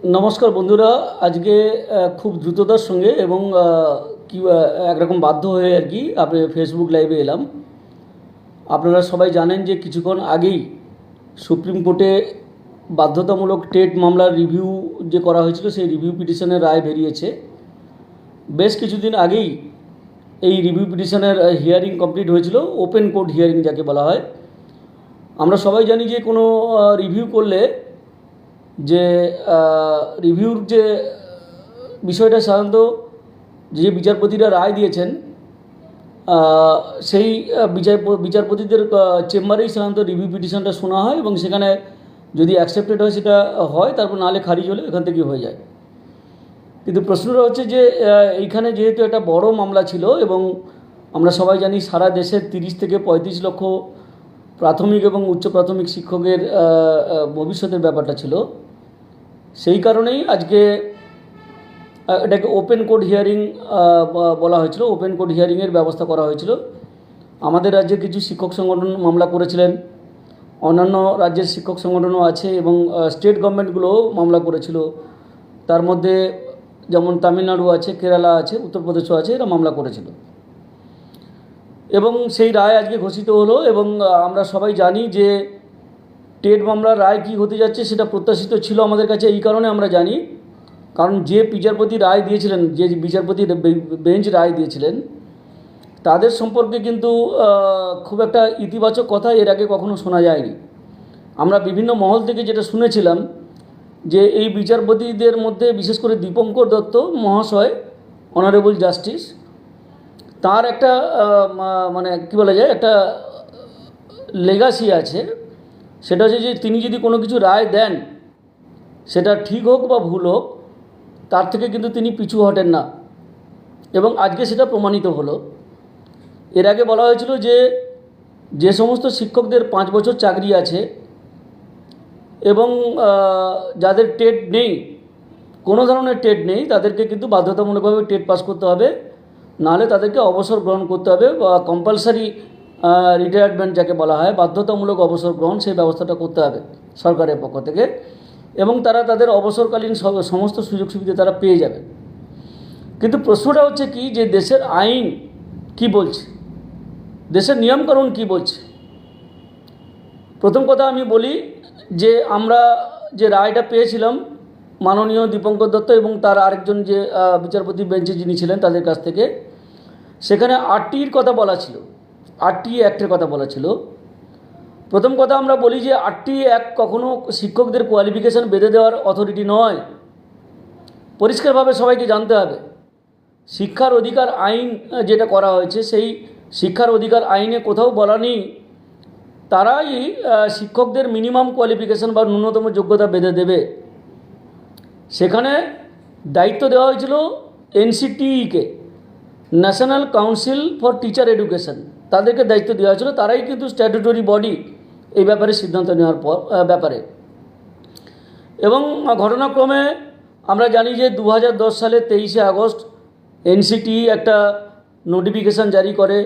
নমস্কার বন্ধুরা। আজকে খুব দ্রুততার সঙ্গে এবং কি একরকম বাধ্য হয়ে আর কি আপনি ফেসবুক লাইভে এলাম। আপনারা সবাই জানেন যে কিছুক্ষণ আগেই সুপ্রিম কোর্টে বাধ্যতামূলক টেট মামলার রিভিউ যে করা হয়েছিল সেই রিভিউ পিটিশনের রায় বেরিয়েছে। বেশ কিছুদিন আগেই এই রিভিউ পিটিশনের হিয়ারিং কমপ্লিট হয়েছিল, ওপেন কোর্ট হিয়ারিং যাকে বলা হয়। আমরা সবাই জানি যে কোনো রিভিউ করলে যে রিভিউর যে বিষয়টা সাধারণত যে বিচারপতিরা রায় দিয়েছেন সেই বিচারপতিদের চেম্বারেই সাধারণত রিভিউ পিটিশনটা শোনা হয় এবং সেখানে যদি অ্যাকসেপ্টেড হয় সেটা হয়, তারপর নাহলে খারিজ হলে এখান থেকে হয়ে যায়। কিন্তু প্রশ্নটা হচ্ছে যে এইখানে যেহেতু একটা বড় মামলা ছিল এবং আমরা সবাই জানি সারা দেশের 30 থেকে 35 লক্ষ প্রাথমিক এবং উচ্চ প্রাথমিক শিক্ষকের ভবিষ্যতের ব্যাপারটা ছিল, সেই কারণেই আজকে এটাকে ওপেন কোর্ট হিয়ারিং বলা হয়েছিল। ওপেন কোর্ট হিয়ারিংয়ের ব্যবস্থা করা হয়েছিল। আমাদের রাজ্যের কিছু শিক্ষক সংগঠন মামলা করেছিলেন, অন্যান্য রাজ্যের শিক্ষক সংগঠনও আছে এবং স্টেট গভর্নমেন্টগুলোও মামলা করেছিল। তার মধ্যে যেমন তামিলনাড়ু আছে, কেরালা আছে, উত্তরপ্রদেশও আছে, এরা মামলা করেছিল এবং সেই রায় আজকে ঘোষিত হলো। এবং আমরা সবাই জানি যে টেট মামলার রায় কী হতে যাচ্ছে সেটা প্রত্যাশিত ছিল আমাদের কাছে। এই কারণে আমরা জানি, কারণ যে বিচারপতি রায় দিয়েছিলেন, যে বিচারপতি বেঞ্চ রায় দিয়েছিলেন, তাদের সম্পর্কে কিন্তু খুব একটা ইতিবাচক কথা এর আগে কখনো শোনা যায়নি। আমরা বিভিন্ন মহল থেকে যেটা শুনেছিলাম যে এই বিচারপতিদের মধ্যে বিশেষ করে দীপঙ্কর দত্ত মহাশয়, অনারেবল জাস্টিস, তার একটা মানে কী বলা যায়, একটা লেগাসি আছে। সেটা হচ্ছে যে তিনি যদি কোনো কিছু রায় দেন, সেটা ঠিক হোক বা ভুল হোক, তার থেকে কিন্তু তিনি পিছু হটেন না এবং আজকে সেটা প্রমাণিত হলো। এর আগে বলা হয়েছিল যে যে সমস্ত শিক্ষকদের 5 বছর চাকরি আছে এবং যাদের টেট নেই, কোনো ধরনের টেট নেই, তাদেরকে কিন্তু বাধ্যতামূলকভাবে টেট পাস করতে হবে, নাহলে তাদেরকে অবসর গ্রহণ করতে হবে বা কম্পালসারি রিটায়ারমেন্ট যাকে বলা হয়, বাধ্যতামূলক অবসর গ্রহণ, সেই ব্যবস্থাটা করতে হবে সরকারের পক্ষ থেকে এবং তারা তাদের অবসরকালীন সমস্ত সুযোগ সুবিধা তারা পেয়ে যাবে। কিন্তু প্রশ্নটা হচ্ছে কি, যে দেশের আইন কি বলছে, দেশের নিয়মকানুন কি বলছে। প্রথম কথা আমি বলি যে আমরা যে রায়টা পেয়েছিলাম মাননীয় দীপঙ্কর দত্ত এবং তার আরেকজন যে বিচারপতি বেঞ্চে যিনি ছিলেন তাদের কাছ থেকে, সেখানে 8টির কথা বলা ছিল, 8টি অ্যাক্টের কথা বলা ছিল। প্রথম কথা আমরা বলি যে 8টি অ্যাক্ট কখনো শিক্ষকদের কোয়ালিফিকেশান বেঁধে দেওয়ার অথরিটি নয়। পরিষ্কারভাবে সবাইকে জানতে হবে, শিক্ষার অধিকার আইন যেটা করা হয়েছে, সেই শিক্ষার অধিকার আইনে কোথাও বলা নেই তারাই শিক্ষকদের মিনিমাম কোয়ালিফিকেশান বা ন্যূনতম যোগ্যতা বেঁধে দেবে। সেখানে দায়িত্ব দেওয়া হয়েছিল NCTE-কে, national council for teacher education, তাদেরকে দায়িত্ব দেওয়া হয়েছিল। তারাই কিন্তু স্ট্যাটুটরি বডি এই ব্যাপারে সিদ্ধান্ত নেওয়ার ব্যাপারে। এবং ঘটনাক্রমে আমরা জানি যে 2010 সালে 23শে আগস্ট NCTE একটা নোটিফিকেশান জারি করে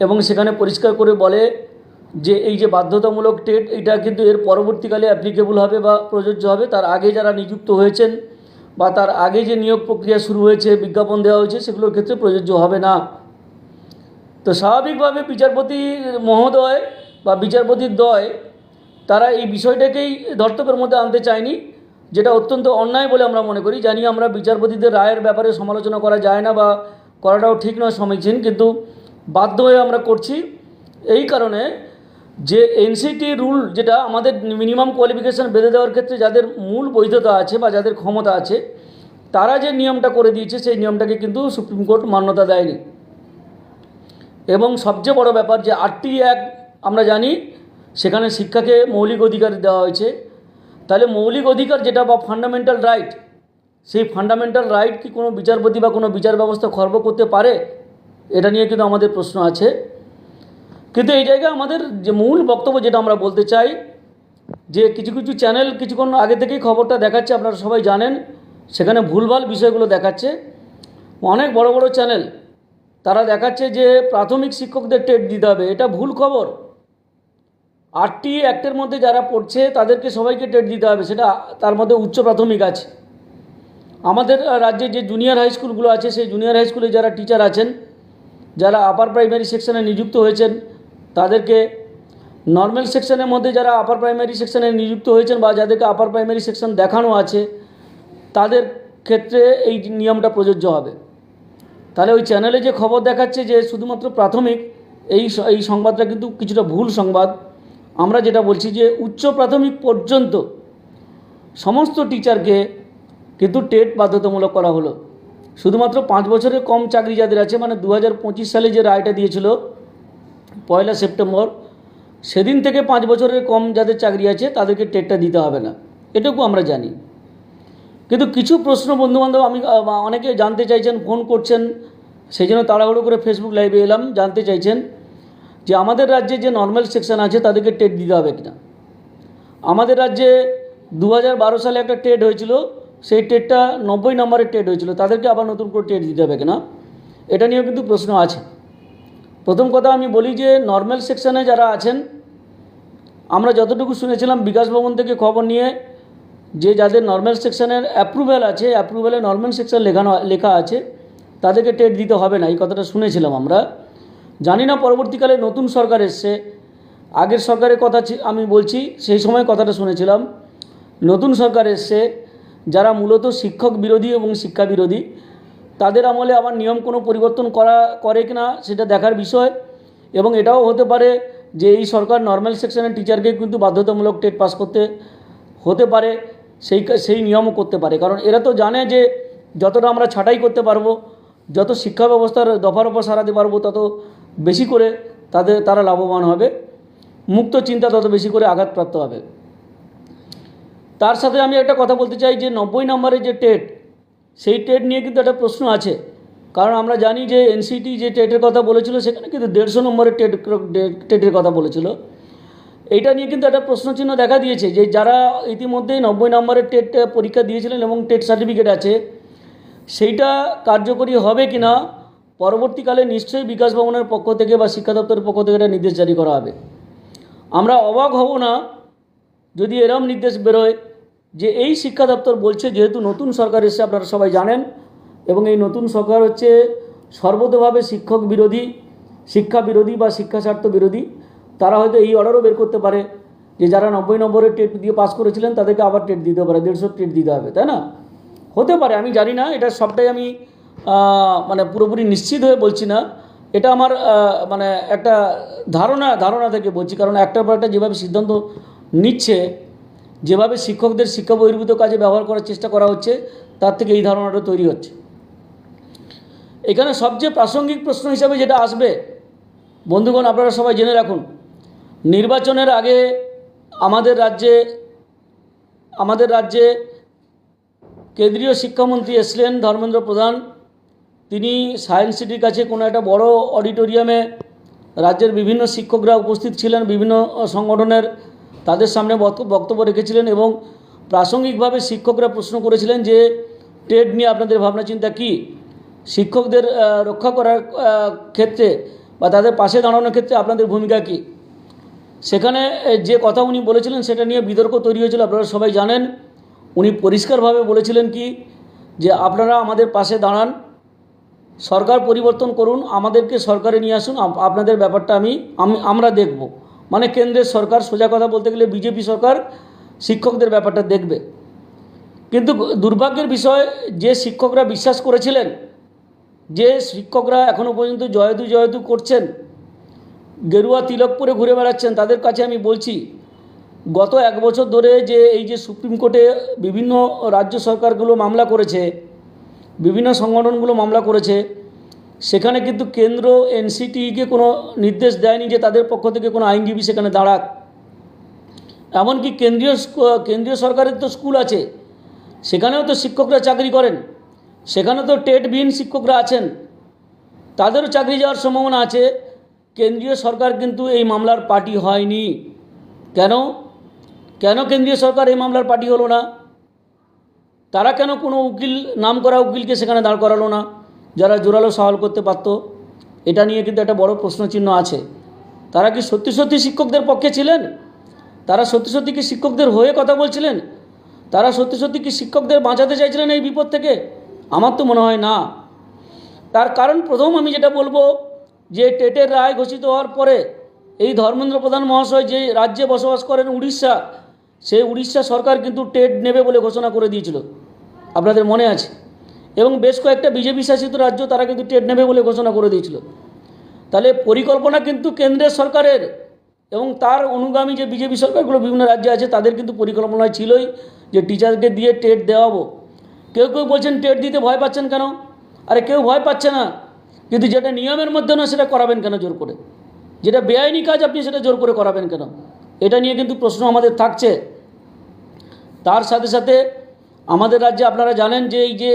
এবং সেখানে পরিষ্কার করে বলে যে এই যে বাধ্যতামূলক টেট, এটা কিন্তু এর পরবর্তীকালে অ্যাপ্লিকেবল হবে বা প্রযোজ্য হবে। তার আগে যারা নিযুক্ত হয়েছেন বা তার আগে যে নিয়োগ প্রক্রিয়া শুরু হয়েছে, বিজ্ঞাপন দেওয়া হয়েছে, সেগুলোর ক্ষেত্রে প্রযোজ্য হবে না। তো স্বাভাবিকভাবে বিচারপতি মহোদয় বা বিচারপতির দ্বয় তারা এই বিষয়টাকেই ধর্তব্যের মধ্যে আনতে চায়নি, যেটা অত্যন্ত অন্যায় বলে আমরা মনে করি। জানি আমরা বিচারপতিদের রায়ের ব্যাপারে সমালোচনা করা যায় না বা করাটাও ঠিক নয়, সমীচীন, কিন্তু বাধ্য হয়ে আমরা করছি এই কারণে যে NCTE রুল যেটা আমাদের মিনিমাম কোয়ালিফিকেশান বেঁধে দেওয়ার ক্ষেত্রে যাদের মূল বৈধতা আছে বা যাদের ক্ষমতা আছে, তারা যে নিয়মটা করে দিয়েছে সেই নিয়মটাকে কিন্তু সুপ্রিম কোর্ট মান্যতা দেয়নি। এবং সবচেয়ে বড় ব্যাপার যে 8টি অ্যাক্ট আমরা জানি সেখানে শিক্ষাকে মৌলিক অধিকার দেওয়া হয়েছে। তাহলে মৌলিক অধিকার যেটা বা ফান্ডামেন্টাল রাইট, সেই ফান্ডামেন্টাল রাইট কি কোনো বিচারপতি বা কোনো বিচার ব্যবস্থা খর্ব করতে পারে? এটা নিয়ে কিন্তু আমাদের প্রশ্ন আছে। কিন্তু এই জায়গায় আমাদের যে মূল বক্তব্য যেটা আমরা বলতে চাই, যে কিছু কিছু চ্যানেল কিছুক্ষণ আগে থেকেই খবরটা দেখাচ্ছে, আপনারা সবাই জানেন, সেখানে ভুলভাল বিষয়গুলো দেখাচ্ছে। অনেক বড় বড় চ্যানেল তারা দেখাচ্ছে যে প্রাথমিক শিক্ষকদের টেট দিতে হবে, এটা ভুল খবর। 8টি অ্যাক্টের মধ্যে যারা পড়ছে তাদেরকে সবাইকে টেট দিতে হবে, সেটা তার মধ্যে উচ্চ প্রাথমিক আছে। আমাদের রাজ্যে যে জুনিয়র হাই স্কুলগুলো আছে সেই জুনিয়র হাই স্কুলে যারা টিচার আছেন, যারা আপার প্রাইমারি সেকশনে নিযুক্ত হয়েছেন তাদেরকে, নর্মাল সেকশনের মধ্যে যারা আপার প্রাইমারি সেকশনে নিযুক্ত হয়েছেন বা যাদেরকে আপার প্রাইমারি সেকশন দেখানো আছে তাদের ক্ষেত্রে এই নিয়মটা প্রযোজ্য হবে। তাহলে ওই চ্যানেলে যে খবর দেখাচ্ছে যে শুধুমাত্র প্রাথমিক, এই সংবাদটা কিন্তু কিছুটা ভুল সংবাদ। আমরা যেটা বলছি যে উচ্চ প্রাথমিক পর্যন্ত সমস্ত টিচারকে কিন্তু টেট বাধ্যতামূলক করা হলো। শুধুমাত্র 5 বছরের কম চাকরি যাদের আছে, মানে 2025 সালে যে রায়টা দিয়েছিল 1 সেপ্টেম্বর, সেদিন থেকে 5 বছরের কম যাদের চাকরি আছে তাদেরকে টেটটা দিতে হবে না, এটুকু আমরা জানি। কিন্তু কিছু প্রশ্ন বন্ধুবান্ধব অনেকে জানতে চাইছেন, ফোন করছেন, সেই জন্য তাড়াহুড়ো করে ফেসবুক লাইভে এলাম, জানতে চাইছেন যে আমাদের রাজ্যে যে নর্মাল সেকশন আছে তাদেরকে টেট দিতে হবে কিনা। আমাদের রাজ্যে 2012 সালে একটা টেট হয়েছিল, সেই টেটটা 90 নম্বরের টেট হয়েছিল, তাদেরকে আবার নতুন করে টেট দিতে হবে কিনা, এটা নিয়েও কিন্তু প্রশ্ন আছে। প্রথম কথা আমি বলি যে নর্মাল সেকশনে যারা আছেন, আমরা যতটুকু শুনেছিলাম বিকাশ ভবন থেকে খবর নিয়ে, যে যাদের নর্মাল সেকশনের অ্যাপ্রুভ্যাল আছে, অ্যাপ্রুভ্যালে নর্মাল সেকশন লেখা আছে, তাদেরকে টেট দিতে হবে না, এই কথাটা শুনেছিলাম আমরা। জানি না পরবর্তীকালে নতুন সরকার এসছে, আগের সরকারের কথা আমি বলছি, সেই সময় কথাটা শুনেছিলাম। নতুন সরকার এসছে, যারা মূলত শিক্ষক বিরোধী এবং শিক্ষা বিরোধী, তাদের আমলে আবার নিয়ম কোনো পরিবর্তন করে কিনা সেটা দেখার বিষয়। এবং এটাও হতে পারে যে এই সরকার নর্মাল সেকশনের টিচারকে কিন্তু বাধ্যতামূলক টেট পাস করতে হতে পারে, সেই নিয়মও করতে পারে। কারণ এরা তো জানে যে যতটা আমরা ছাঁটাই করতে পারবো, যত শিক্ষা ব্যবস্থার দফার ওপর সারাতে পারবো, তত বেশি করে তারা লাভবান হবে, মুক্ত চিন্তা তত বেশি করে আঘাতপ্রাপ্ত হবে। তার সাথে আমি একটা কথা বলতে চাই যে 90 নম্বরের যে টেট, সেই টেট নিয়ে কিন্তু একটা প্রশ্ন আছে। কারণ আমরা জানি যে এনসিটি যে টেটের কথা বলেছিল সেখানে কিন্তু 150 নম্বরের টেটের কথা বলেছিল। এইটা নিয়ে কিন্তু একটা প্রশ্নচিহ্ন দেখা দিয়েছে যে যারা ইতিমধ্যেই 90 নম্বরের টেট পরীক্ষা দিয়েছিলেন এবং টেট সার্টিফিকেট আছে, সেইটা কার্যকরী হবে কি না পরবর্তীকালে নিশ্চয়ই বিকাশ ভবনের পক্ষ থেকে বা শিক্ষা দপ্তরের পক্ষ থেকে একটা নির্দেশ জারি করা হবে। আমরা অবাক হব না যদি এরম নির্দেশ বেরোয় যে এই শিক্ষা দপ্তর বলছে, যেহেতু নতুন সরকার এসে আপনারা সবাই জানেন, এবং এই নতুন সরকার হচ্ছে সর্বতোভাবে শিক্ষক বিরোধী, শিক্ষা বিরোধী বা শিক্ষা স্বার্থ বিরোধী, তারা হয়তো এই অর্ডারও বের করতে পারে যে যারা 90 নম্বরের টেট দিয়ে পাস করেছিলেন তাদেরকে আবার টেট দিতে পারে, 150 টেট দিতে হবে, তাই না? হতে পারে, আমি জানি না, এটা সবটাই আমি মানে পুরোপুরি নিশ্চিত হয়ে বলছি না, এটা আমার মানে একটা ধারণা থেকে বলছি। কারণ একটার পর একটা যেভাবে সিদ্ধান্ত নিচ্ছে, যেভাবে শিক্ষকদের শিক্ষা বহির্ভূত কাজে ব্যবহার করার চেষ্টা করা হচ্ছে, তার থেকে এই ধারণাটা তৈরি হচ্ছে। এখানে সবচেয়ে প্রাসঙ্গিক প্রশ্ন হিসাবে যেটা আসবে, বন্ধুগণ আপনারা সবাই জেনে রাখুন, নির্বাচনের আগে আমাদের রাজ্যে কেন্দ্রীয় শিক্ষামন্ত্রী এসছিলেন ধর্মেন্দ্র প্রধান। তিনি সায়েন্স সিটির কাছে কোনো একটা বড় অডিটোরিয়ামে রাজ্যের বিভিন্ন শিক্ষকরা উপস্থিত ছিলেন, বিভিন্ন সংগঠনের, তাদের সামনে বক্তব্য রেখেছিলেন এবং প্রাসঙ্গিকভাবে শিক্ষকরা প্রশ্ন করেছিলেন যে টেট নিয়ে আপনাদের ভাবনা চিন্তা কী, শিক্ষকদের রক্ষা করার ক্ষেত্রে বা তাদের পাশে দাঁড়ানোর ক্ষেত্রে আপনাদের ভূমিকা কী। সেখানে যে কথা উনি বলেছিলেন সেটা নিয়ে বিতর্ক তৈরি হয়েছিল, আপনারা সবাই জানেন। উনি পরিষ্কারভাবে বলেছিলেন কি, যে আপনারা আমাদের পাশে দাঁড়ান, সরকার পরিবর্তন করুন, আমাদেরকে সরকারে নিয়ে আসুন, আপনাদের ব্যাপারটা আমরা দেখব। মানে কেন্দ্রের সরকার, সোজা কথা বলতে গেলে বিজেপি সরকার শিক্ষকদের ব্যাপারটা দেখবে। কিন্তু দুর্ভাগ্যের বিষয়, যে শিক্ষকরা বিশ্বাস করেছিলেন, যে শিক্ষকরা এখনও পর্যন্ত জয়তু করছেন, গেরুয়া তিলক পরে ঘুরে বেড়াচ্ছেন, তাদের কাছে আমি বলছি, গত 1 বছর ধরে যে এই যে সুপ্রিম কোর্টে বিভিন্ন রাজ্য সরকারগুলো মামলা করেছে, বিভিন্ন সংগঠনগুলো মামলা করেছে, সেখানে কিন্তু কেন্দ্র এনসিটিকে কোনো নির্দেশ দেয়নি যে তাদের পক্ষ থেকে কোনো আইনজীবী সেখানে দাঁড়াক। এমনকি কেন্দ্রীয় সরকারের তো স্কুল আছে, সেখানেও তো শিক্ষকরা চাকরি করেন, সেখানে তো টেটবিহীন শিক্ষকরা আছেন, তাদেরও চাকরি যাওয়ার সম্ভাবনা আছে। কেন্দ্রীয় সরকার কিন্তু এই মামলার পার্টি হয়নি। কেন কেন্দ্রীয় সরকার এই মামলার পার্টি হলো না? তারা কেন কোনো নাম করা উকিলকে সেখানে দাঁড় করালো না, যারা জোরালো সওয়াল করতে পারত? এটা নিয়ে কিন্তু একটা বড় প্রশ্নচিহ্ন আছে। তারা কি সত্যি শিক্ষকদের পক্ষে ছিলেন? তারা সত্যি সত্যি কি শিক্ষকদের হয়ে কথা বলছিলেন? তারা সত্যি সত্যি কি শিক্ষকদের বাঁচাতে চাইছিলেন এই বিপদ থেকে? আমার তো মনে হয় না। তার কারণ প্রথম আমি যেটা বলবো, যে টেটের রায় ঘোষিত হওয়ার পরে এই ধর্মেন্দ্র প্রধান মহাশয় যে রাজ্যে বসবাস করেন উড়িষ্যা, সেই উড়িষ্যা সরকার কিন্তু টেট নেবে বলে ঘোষণা করে দিয়েছিল, আপনাদের মনে আছে। এবং বেশ কয়েকটা বিজেপি শাসিত রাজ্য তারা কিন্তু টেট নেবে বলে ঘোষণা করে দিয়েছিল। তাহলে পরিকল্পনা কিন্তু কেন্দ্রের সরকারের এবং তার অনুগামী যে বিজেপি সরকারগুলো বিভিন্ন রাজ্যে আছে তাদের কিন্তু পরিকল্পনায় ছিলই যে টিচারকে দিয়ে টেট দেওয়াবো। কেউ কেউ বলছেন টেট দিতে ভয় পাচ্ছেন কেন? আরে কেউ ভয় পাচ্ছে না, কিন্তু যেটা নিয়মের মধ্যে না সেটা করাবেন কেন জোর করে? যেটা বেআইনি কাজ আপনি সেটা জোর করে করাবেন কেন? এটা নিয়ে কিন্তু প্রশ্ন আমাদের থাকছে। তার সাথে সাথে আমাদের রাজ্যে আপনারা জানেন যে এই যে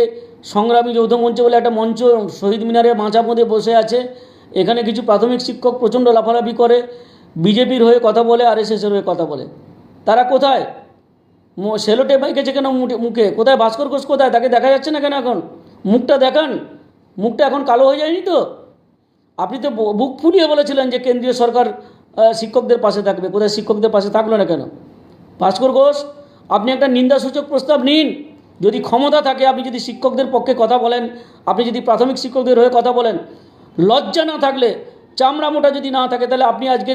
সংগ্রামী যৌথ মঞ্চ বলে একটা মঞ্চ শহীদ মিনারের মাঝার মধ্যে বসে আছে, এখানে কিছু প্রাথমিক শিক্ষক প্রচণ্ড লাফালাফি করে, বিজেপির হয়ে কথা বলে, আরএসএসের হয়ে কথা বলে। তারা কোথায়? সেলোটে বাইকেছে কেন মুখে? কোথায় ভাস্কর ঘোষ? কোথায়? তাকে দেখা যাচ্ছে না কেন এখন? মুখটা দেখান, মুখটা এখন কালো হয়ে যায়নি তো? আপনি তো বুক ফুলিয়ে বলেছিলেন যে কেন্দ্রীয় সরকার শিক্ষকদের পাশে থাকবে, কোথায় শিক্ষকদের পাশে থাকলো না কেন? ভাস্কর ঘোষ, আপনি একটা নিন্দাসূচক প্রস্তাব নিন। যদি ক্ষমতা থাকে, আপনি যদি শিক্ষকদের পক্ষে কথা বলেন, আপনি যদি প্রাথমিক শিক্ষকদের হয়ে কথা বলেন, লজ্জা না থাকলে, চামড়া মোটা যদি না থাকে, তাহলে আপনি আজকে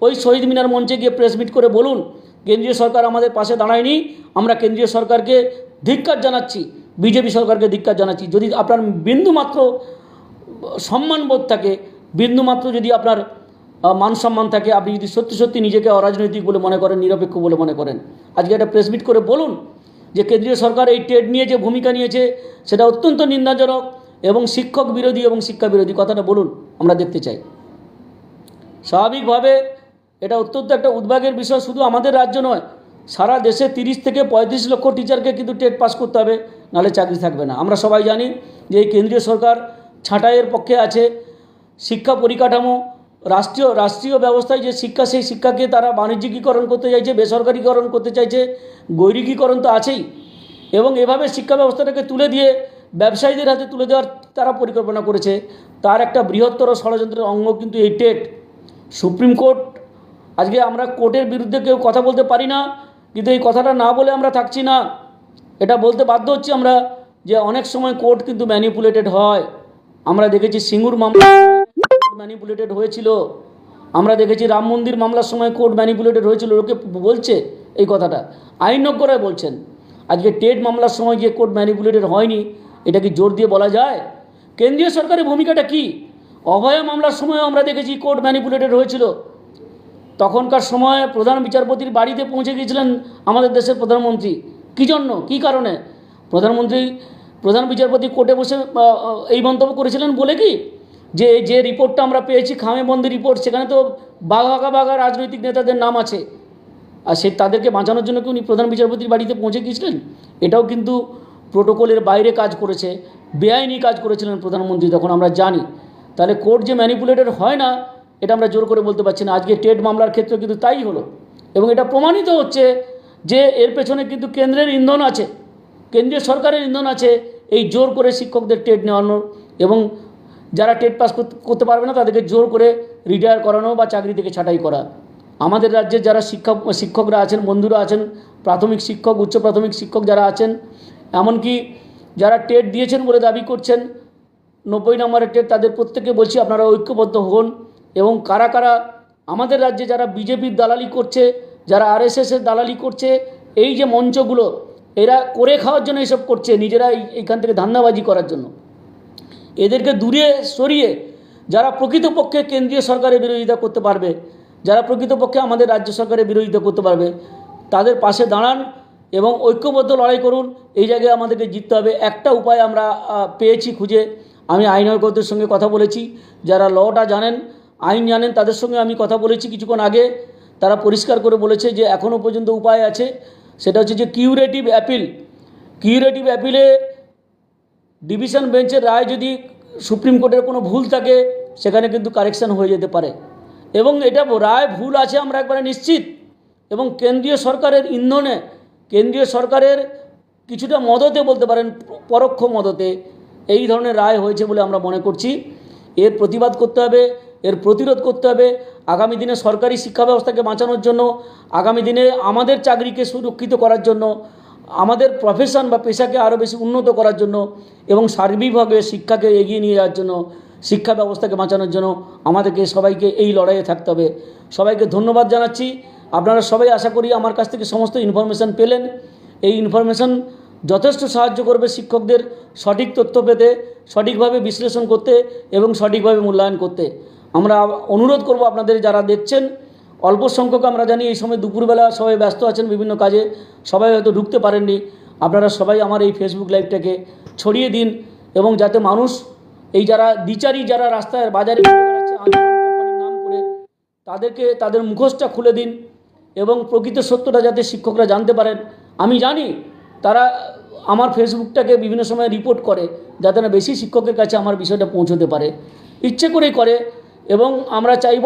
ওই শহীদ মিনার মঞ্চে গিয়ে প্রেস মিট করে বলুন কেন্দ্রীয় সরকার আমাদের পাশে দাঁড়ায়নি, আমরা কেন্দ্রীয় সরকারকে ধিক্কার জানাচ্ছি, বিজেপি সরকারকে ধিক্কার জানাচ্ছি। যদি আপনার বিন্দুমাত্র সম্মানবোধ থাকে, বিন্দুমাত্র যদি আপনার মান সম্মান থাকে, আপনি যদি সত্যি সত্যি নিজেকে অরাজনৈতিক বলে মনে করেন, নিরপেক্ষ বলে মনে করেন, আজকে একটা প্রেস মিট করে বলুন যে কেন্দ্রীয় সরকার এই টেট নিয়ে যে ভূমিকা নিয়েছে সেটা অত্যন্ত নিন্দাজনক এবং শিক্ষক বিরোধী এবং শিক্ষা বিরোধী। কথাটা বলুন, আমরা দেখতে চাই। স্বাভাবিকভাবে এটা অত্যন্ত একটা উদ্বেগের বিষয়, শুধু আমাদের রাজ্য নয়, সারা দেশে 30 থেকে 35 লক্ষ টিচারকে কিন্তু টেট পাস করতে হবে, নাহলে চাকরি থাকবে না। আমরা সবাই জানি যে এই কেন্দ্রীয় সরকার ছাঁটাইয়ের পক্ষে আছে। শিক্ষা পরিকাঠামো, রাষ্ট্রীয় ব্যবস্থায় যে শিক্ষা, সেই শিক্ষাকে তারা বাণিজ্যিকীকরণ করতে চাইছে, বেসরকারিকরণ করতে চাইছে, গৈরিকীকরণ তো আছেই। এবং এভাবে শিক্ষা ব্যবস্থাটাকে তুলে দিয়ে ব্যবসায়ীদের হাতে তুলে দেওয়ার তারা পরিকল্পনা করেছে। তার একটা বৃহত্তর ষড়যন্ত্রের অঙ্গ কিন্তু এই টেট। সুপ্রিম কোর্ট, আজকে আমরা কোর্টের বিরুদ্ধে কেউ কথা বলতে পারি না, কিন্তু এই কথাটা না বলে আমরা থাকছি না। এটা বলতে বাধ্য হচ্ছি আমরা যে অনেক সময় কোর্ট কিন্তু ম্যানিপুলেটেড হয়। আমরা দেখেছি সিঙ্গুর মামলা ম্যানিপুলেটেড হয়েছিল, আমরা দেখেছি রাম মন্দির মামলার সময় কোর্ট ম্যানিপুলেটেড হয়েছিল। লোকে বলছে এই কথাটা, আইনজ্ঞরা বলছেন। আজকে টেট মামলার সময় যে কোর্ট ম্যানিপুলেটেড হয়নি, এটা কি জোর দিয়ে বলা যায়? কেন্দ্রীয় সরকারের ভূমিকাটা কি? অভয়া মামলার সময় আমরা দেখেছি কোর্ট ম্যানিপুলেটেড হয়েছিল। তখনকার সময় প্রধান বিচারপতির বাড়িতে পৌঁছে গিয়েছিলেন আমাদের দেশের প্রধানমন্ত্রী। কী জন্য, কী কারণে? প্রধান বিচারপতি কোর্টে বসে এই মন্তব্য করেছিলেন বলে কি যে রিপোর্টটা আমরা পেয়েছি খামেবন্দি রিপোর্ট, সেখানে তো বাঘা রাজনৈতিক নেতাদের নাম আছে, আর তাদেরকে বাঁচানোর জন্য কি উনি প্রধান বিচারপতির বাড়িতে পৌঁছে গিয়েছিলেন? এটাও কিন্তু প্রোটোকলের বাইরে কাজ করেছে, বেআইনি কাজ করেছিলেন প্রধানমন্ত্রী, তখন আমরা জানি। তাহলে কোর্ট যে ম্যানিপুলেটেড হয় না, এটা আমরা জোর করে বলতে পারছি না। আজকে টেট মামলার ক্ষেত্রে কিন্তু তাই হলো, এবং এটা প্রমাণিত হচ্ছে যে এর পেছনে কিন্তু কেন্দ্রের ইন্ধন আছে, কেন্দ্রীয় সরকারের ইন্ধন আছে এই জোর করে শিক্ষকদের টেট নেওয়ানোর, এবং যারা টেট পাস করতে পারবে না তাদেরকে জোর করে রিটায়ার করানো বা চাকরি থেকে ছাঁটাই করা। আমাদের রাজ্যে যারা শিক্ষকরা আছেন, বন্ধুরা আছেন, প্রাথমিক শিক্ষক, উচ্চ প্রাথমিক শিক্ষক যারা আছেন, এমনকি যারা টেট দিয়েছেন বলে দাবি করছেন 90 নম্বরের টেট, তাদের প্রত্যেককে বলছি আপনারা ঐক্যবদ্ধ হন। এবং কারা কারা আমাদের রাজ্যে যারা বিজেপির দালালি করছে, যারা আরএসএসের দালালি করছে, এই যে মঞ্চগুলো এরা করে খাওয়ার জন্য এসব করছে, নিজেরা এইখান থেকে ধান্দাবাজি করার জন্য, এদেরকে দূরে সরিয়ে যারা প্রকৃতপক্ষে কেন্দ্রীয় সরকারের বিরোধিতা করতে পারবে, যারা প্রকৃতপক্ষে আমাদের রাজ্য সরকারের বিরোধিতা করতে পারবে, তাদের পাশে দাঁড়ান এবং ঐক্যবদ্ধ লড়াই করুন। এই জায়গায় আমাদেরকে জিততে হবে। একটা উপায় আমরা পেয়েছি খুঁজে, আমি আইনজ্ঞদের সঙ্গে কথা বলেছি, যারা লটা জানেন, আইন জানেন, তাদের সঙ্গে আমি কথা বলেছি কিছুক্ষণ আগে। তারা পরিষ্কার করে বলেছে যে এখনও পর্যন্ত উপায় আছে, সেটা হচ্ছে যে কিউরেটিভ অ্যাপিলে ডিভিশন বেঞ্চের রায় যদি সুপ্রিম কোর্টের কোনো ভুল থাকে, সেখানে কিন্তু কারেকশন হয়ে যেতে পারে। এবং এটা রায় ভুল আছে আমরা একবারে নিশ্চিত। এবং কেন্দ্রীয় সরকারের ইন্ধনে, কেন্দ্রীয় সরকারের কিছুটা মদতে বলতে পারেন, পরোক্ষ মদতে এই ধরনের রায় হয়েছে বলে আমরা মনে করছি। এর প্রতিবাদ করতে হবে, এর প্রতিরোধ করতে হবে। আগামী দিনে সরকারি শিক্ষা ব্যবস্থাকে বাঁচানোর জন্য, আগামী দিনে আমাদের চাকরিকে সুরক্ষিত করার জন্য, আমাদের প্রফেশন বা পেশাকে আরও বেশি উন্নত করার জন্য এবং সার্বিকভাবে শিক্ষাকে এগিয়ে নিয়ে যাওয়ার জন্য, শিক্ষা ব্যবস্থাকে বাঁচানোর জন্য আমাদেরকে সবাইকে এই লড়াইয়ে থাকতে হবে। সবাইকে ধন্যবাদ জানাচ্ছি। আপনারা সবাই আশা করি আমার কাছ থেকে সমস্ত ইনফরমেশান পেলেন। এই ইনফরমেশান যথেষ্ট সাহায্য করবে শিক্ষকদের সঠিক তথ্য পেতে, সঠিকভাবে বিশ্লেষণ করতে এবং সঠিকভাবে মূল্যায়ন করতে। আমরা অনুরোধ করব আপনাদের যারা দেখছেন, অল্প সংখ্যক আমরা জানি এই সময় দুপুরবেলা সবাই ব্যস্ত আছেন বিভিন্ন কাজে, সবাই হয়তো ঢুকতে পারেননি। আপনারা সবাই আমার এই ফেসবুক লাইভটাকে ছড়িয়ে দিন এবং যাতে মানুষ এই যারা দ্বিচারী, যারা রাস্তায় বাজারে ঘুরে বেড়াচ্ছে আন্দোলন কোম্পানির নাম করে, তাদেরকে তাদের মুখোশটা খুলে দিন এবং প্রকৃত সত্যটা যাতে শিক্ষকরা জানতে পারেন। আমি জানি তারা আমার ফেসবুকটাকে বিভিন্ন সময় রিপোর্ট করে যাতে না বেশি শিক্ষকের কাছে আমার বিষয়টা পৌঁছতে পারে, ইচ্ছে করেই করে। এবং আমরা চাইব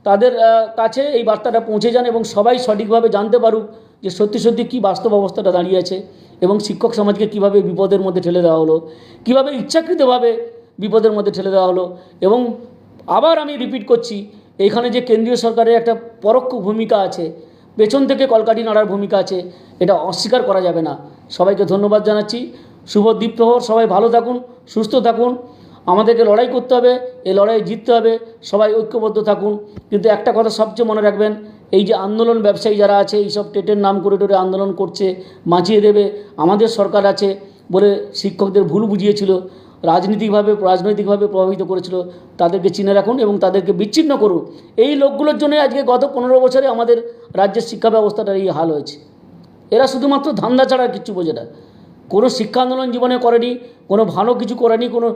তাদের কাছে এই বার্তাটা পৌঁছে যান এবং সবাই সঠিকভাবে জানতে পারুক যে সত্যি সত্যি কী বাস্তব অবস্থাটা দাঁড়িয়ে আছে এবং শিক্ষক সমাজকে কীভাবে বিপদের মধ্যে ঠেলে দেওয়া হলো, কীভাবে ইচ্ছাকৃতভাবে বিপদের মধ্যে ঠেলে দেওয়া হলো। এবং আবার আমি রিপিট করছি, এইখানে যে কেন্দ্রীয় সরকারের একটা পরোক্ষ ভূমিকা আছে, পেছন থেকে কলকাঠি নাড়ার ভূমিকা আছে, এটা অস্বীকার করা যাবে না। সবাইকে ধন্যবাদ জানাচ্ছি। শুভ দ্বীপ্রহর। সবাই ভালো থাকুন, সুস্থ থাকুন। আমাদেরকে লড়াই করতে হবে, এই লড়াইয়ে জিততে হবে। সবাই ঐক্যবদ্ধ থাকুন। কিন্তু একটা কথা সবচেয়ে মনে রাখবেন, এই যে আন্দোলন ব্যবসায়ী যারা আছে, এইসব টেটের নাম করে টোরে আন্দোলন করছে, বাঁচিয়ে দেবে, আমাদের সরকার আছে বলে শিক্ষকদের ভুল বুঝিয়েছিল, রাজনৈতিকভাবে প্রভাবিত করেছিল, তাদেরকে চিনে রাখুন এবং তাদেরকে বিচ্ছিন্ন করুন। এই লোকগুলোর জন্য আজকে গত 15 বছরে আমাদের রাজ্যের শিক্ষা ব্যবস্থাটার এই হাল হয়েছে। এরা শুধুমাত্র ধান্দা ছাড়া কিচ্ছু বোঝে না। কোনো শিক্ষা আন্দোলন জীবনে করেনি, কোনো ভালো কিছু করেনি, কোনো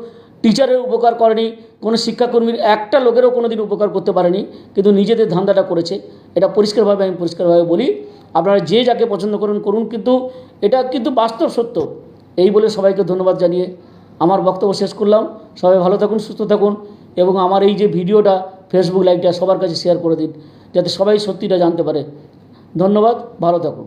টিচারের উপকার করেনি, কোনো শিক্ষাকর্মীর একটা লোকেরও কোনো দিন উপকার করতে পারেনি, কিন্তু নিজেদের ধান্দাটা করেছে। এটা আমি পরিষ্কারভাবে বলি। আপনারা যে যাকে পছন্দ করুন, কিন্তু এটা কিন্তু বাস্তব সত্য। এই বলে সবাইকে ধন্যবাদ জানিয়ে আমার বক্তব্য শেষ করলাম। সবাই ভালো থাকুন, সুস্থ থাকুন এবং আমার এই যে ভিডিওটা, ফেসবুক লাইভটা সবার কাছে শেয়ার করে দিন যাতে সবাই সত্যিটা জানতে পারে। ধন্যবাদ, ভালো থাকুন।